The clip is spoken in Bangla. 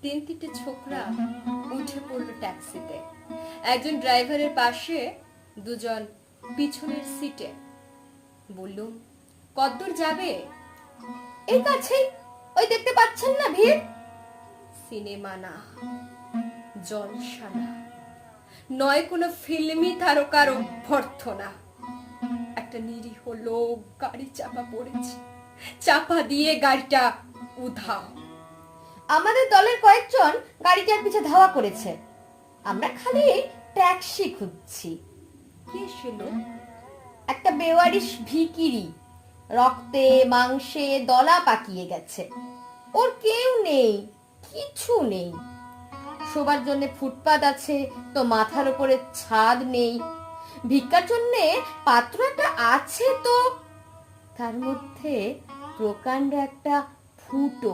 তিনটে ছোকরা উঠে পড়লো ট্যাক্সিতে। একজন ড্রাইভারের পাশে, দুজন পিছনের সিটে। বললুম, কতদূর যাবে? এই কাছেই, ওই দেখতে পাচ্ছেন না ভিড়? সিনেমা না, জলসা না, নয় কোনো ফিল্মি তারকার অভ্যর্থনা। একটা নিরীহ লোক গাড়ি চাপা পড়েছে, চাপা দিয়ে গাড়িটা উধাও। আমাদের দলের কয়েকজন গাড়িটার পিছে ধাওয়া করেছে। আমরা খালি ট্যাক্সি খুঁজছি। কে সে লোক? একটা বেওয়ারিশ ভিকিরি, রক্তে মাংসে দলা পাকিয়ে গেছে। ওর কেউ নেই, কিছু নেই। শোবার জন্য ফুটপাত আছে, তো মাথার উপরে ছাদ নেই। ভিক্ষার জন্য পাত্র একটা আছে, তো তার মধ্যে প্রকাণ্ড একটা ফুটো।